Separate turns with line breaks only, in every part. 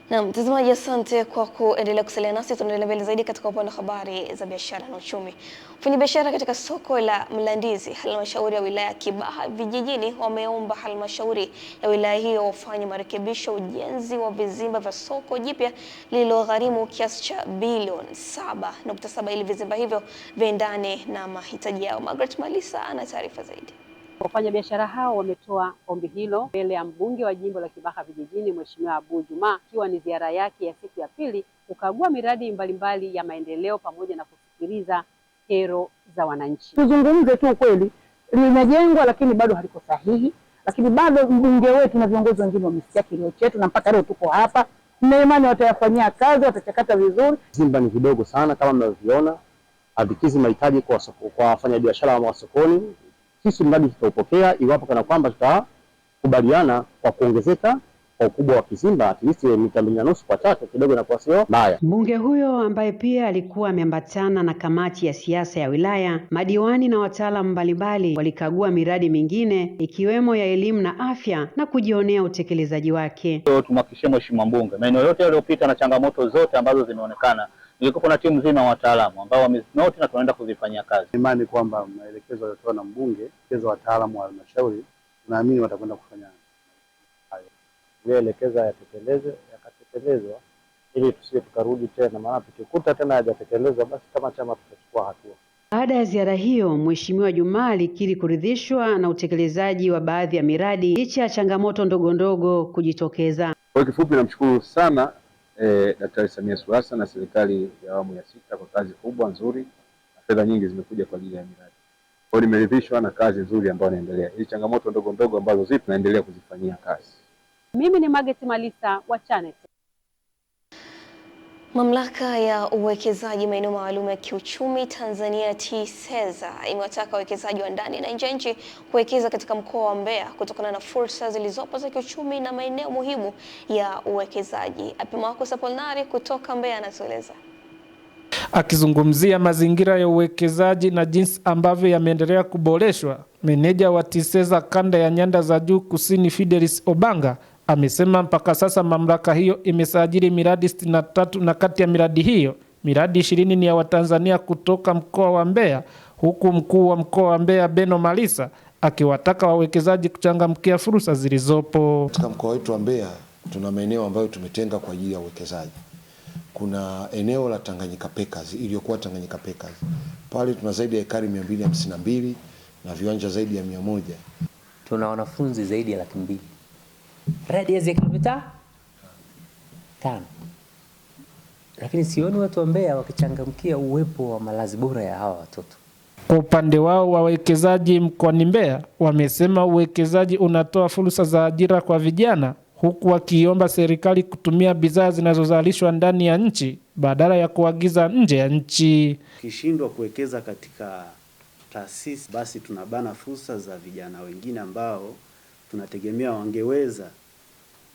Na mtazamaji, asante kwa kuendelea kusalia nasi. Tunaendelea mbele zaidi katika upande wa habari za biashara na uchumi. Wafanyabiashara katika soko la Mlandizi, halmashauri ya wilaya ya Kibaha vijijini, wameomba halmashauri ya wilaya hiyo wafanye marekebisho ujenzi wa vizimba vya soko jipya lililogharimu kiasi cha bilioni 7.7 ili vizimba hivyo viendane na mahitaji yao. Margaret Malisa ana taarifa zaidi.
Wafanyabiashara hao wametoa ombi hilo mbele ya mbunge wa jimbo la Kibaha vijijini Mheshimiwa Abu Juma, ikiwa ni ziara yake ya siku ya pili kukagua miradi mbalimbali ya maendeleo pamoja na kusikiliza kero za wananchi.
Tuzungumze tu kweli, limejengwa lakini bado haliko sahihi, lakini bado mbunge wetu na viongozi wengine wamesikia kilio chetu na mpaka leo tuko hapa. Na imani watayafanyia kazi, watachakata vizuri.
Vizimba ni vidogo sana kama mnavyoviona, havikizi mahitaji kwa wafanyabiashara wa sokoni. Sisi mradi tutaupokea iwapo kana kwamba tutakubaliana kwa kuongezeka kwa ukubwa wa kizimba at least mita 2.5 kwa tatu, kidogo na kwa sio mbaya.
Mbunge huyo ambaye pia alikuwa ameambatana na kamati ya siasa ya wilaya, madiwani na wataalamu mbalimbali walikagua miradi mingine ikiwemo ya elimu na afya na kujionea utekelezaji wake.
Tumhakikishie Mheshimiwa mbunge maeneo yote yaliyopita na changamoto zote ambazo zimeonekana, nilikuwa na timu nzima ya wataalamu ambao wamenote na tunaenda kuzifanyia kazi.
Imani kwamba maelekezo yaliyotolewa na mbunge, maelekezo wataalamu wa halmashauri, tunaamini watakwenda kufanya hayo. Yaelekeza yakatekelezwa ili tusije tukarudi tena, maana tukikuta tena hajatekelezwa basi kama chama tutachukua hatua.
Baada ya ziara hiyo, Mheshimiwa Juma alikiri kuridhishwa na utekelezaji wa baadhi ya miradi licha ya changamoto ndogo ndogo kujitokeza.
Kwa kifupi, namshukuru sana Daktari Samia Suluhu Hassan na serikali ya awamu ya 6 kwa kazi kubwa nzuri, na fedha nyingi zimekuja kwa ajili ya miradi. Kwa hiyo nimeridhishwa na kazi nzuri ambayo inaendelea. Hizi changamoto ndogo ndogo ambazo zipo tunaendelea kuzifanyia kazi.
Mimi ni Margaret Malisa wa Channel.
Mamlaka ya uwekezaji maeneo maalum ya kiuchumi Tanzania TISEZA imewataka wawekezaji wa ndani na nje ya nchi kuwekeza katika mkoa wa Mbeya kutokana na fursa zilizopo za kiuchumi na maeneo muhimu ya uwekezaji. Marcus Apolinari kutoka Mbeya anatueleza.
Akizungumzia mazingira ya uwekezaji na jinsi ambavyo yameendelea kuboreshwa, meneja wa TISEZA kanda ya Nyanda za Juu Kusini Fidelis Obanga amesema mpaka sasa mamlaka hiyo imesajili miradi 63 na kati ya miradi hiyo, miradi 20 ni ya Watanzania kutoka mkoa wa Mbeya, huku mkuu wa mkoa wa Mbeya Beno Malisa akiwataka wawekezaji kuchangamkia fursa zilizopo.
Katika mkoa wetu wa Mbeya tuna maeneo ambayo tumetenga kwa ajili ya uwekezaji. Kuna eneo la Tanganyika Packers iliyokuwa Tanganyika Packers. Pale tuna zaidi ya ekari 252 na viwanja zaidi ya 100.
Tuna wanafunzi zaidi ya 200,000. Radius ya kilomita 5. Lakini sioni watu wa Mbeya wakichangamkia uwepo wa malazi bora ya hawa watoto.
Kwa upande wao wawekezaji mkoani Mbeya wamesema uwekezaji unatoa fursa za ajira kwa vijana, huku wakiomba serikali kutumia bidhaa zinazozalishwa ndani ya nchi badala ya kuagiza nje ya nchi.
Kishindwa kuwekeza katika taasisi, basi tunabana fursa za vijana wengine ambao tunategemea wangeweza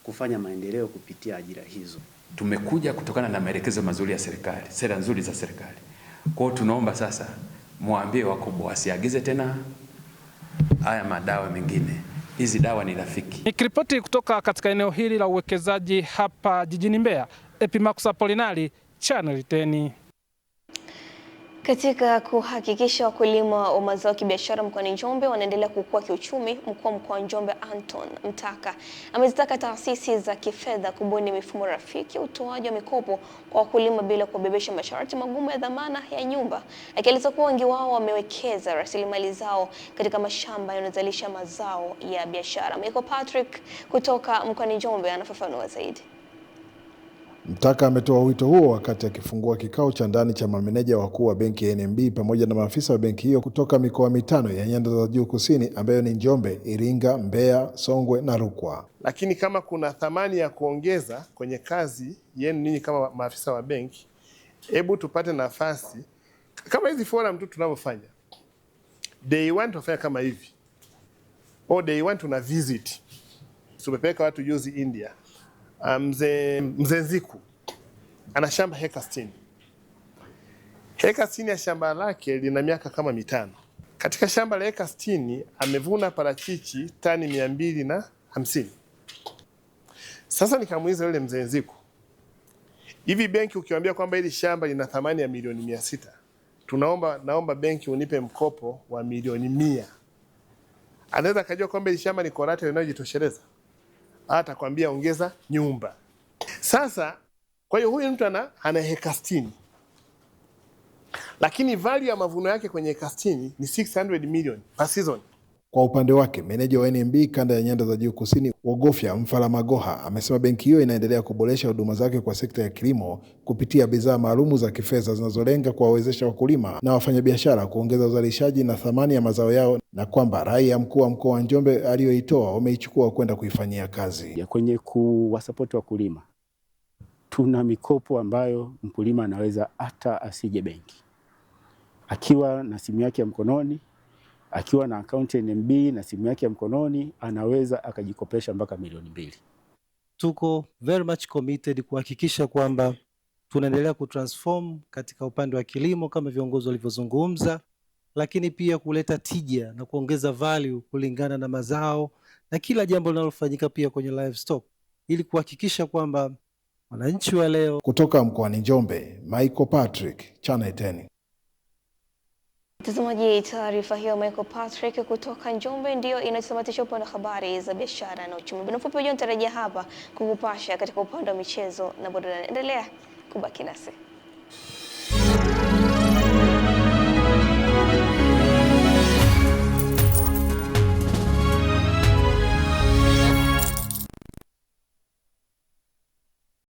kufanya maendeleo kupitia ajira hizo.
Tumekuja kutokana na maelekezo mazuri ya serikali, sera nzuri za serikali. Kwa hiyo tunaomba sasa muambie wakubwa wasiagize tena haya madawa mengine. Hizi dawa ni rafiki.
Nikiripoti kutoka katika eneo hili la uwekezaji hapa jijini Mbeya, Marcus Apolinari, Channel 10.
Katika kuhakikisha wakulima wa mazao kibiashara mkoani Njombe wanaendelea kukua kiuchumi, mkuu wa mkoa wa Njombe Anton Mtaka amezitaka taasisi za kifedha kubuni mifumo rafiki ya utoaji wa mikopo kwa wakulima bila kubebesha masharti magumu ya dhamana ya nyumba, akieleza kuwa wengi wao wamewekeza rasilimali zao katika mashamba yanayozalisha mazao ya biashara. Michael Patrick kutoka mkoani Njombe anafafanua zaidi.
Mtaka ametoa wito huo wakati akifungua kikao cha ndani cha mameneja wakuu wa benki ya NMB pamoja na maafisa wa benki hiyo kutoka mikoa 5 ya Nyanda za Juu Kusini ambayo ni Njombe, Iringa, Mbeya, Songwe na Rukwa.
Lakini kama kuna thamani ya kuongeza kwenye kazi yenu ninyi kama maafisa wa benki, hebu tupate nafasi kama hizi forum tu tunavyofanya. Day 1 tunafanya kama hivi. Day 1 tuna visit. Tumepeleka watu juzi India. Mzee Nziku ana shamba heka 60. Heka 60 ya shamba lake lina miaka kama 5. Katika shamba la heka 60 amevuna parachichi tani 250. Sasa nikamuuliza yule mzee Nziku, Hivi benki ukiwaambia kwamba hili shamba lina thamani ya milioni 600, naomba benki unipe mkopo wa milioni 100. Anaweza akajua kwamba hili shamba ni collateral inayojitosheleza? Atakwambia ongeza nyumba. Sasa kwa hiyo huyu mtu ana heka 60. Lakini value ya mavuno yake kwenye heka 60 ni 600 million per season.
Kwa upande wake, meneja wa NMB kanda ya Nyanda za Juu Kusini, Wogofya Mfalamagoha, amesema benki hiyo inaendelea kuboresha huduma zake kwa sekta ya kilimo kupitia bidhaa maalumu za kifedha zinazolenga kuwawezesha wakulima na wafanyabiashara kuongeza uzalishaji na thamani ya mazao yao, na kwamba rai ya mkuu wa mkoa wa Njombe aliyoitoa wameichukua kwenda kuifanyia kazi.
Kwenye kuwasapoti wakulima, tuna mikopo ambayo mkulima anaweza hata asije benki, akiwa na simu yake ya mkononi, akiwa na akaunti NMB na simu yake ya mkononi, anaweza akajikopesha mpaka milioni 2.
Tuko very much committed kuhakikisha kwamba tunaendelea kutransform katika upande wa kilimo kama viongozi walivyozungumza, lakini pia kuleta tija na kuongeza value kulingana na mazao na kila jambo linalofanyika pia kwenye livestock, ili kuhakikisha kwamba wananchi wa leo.
Kutoka mkoani Njombe, Michael Patrick, Channel 10.
Mtazamaji, taarifa hiyo Michael Patrick kutoka Njombe ndio inatamatisha upande wa habari za biashara na uchumi. Bila mfupi ujao nitarejea hapa kukupasha katika upande wa michezo na burudani. Endelea kubaki nasi.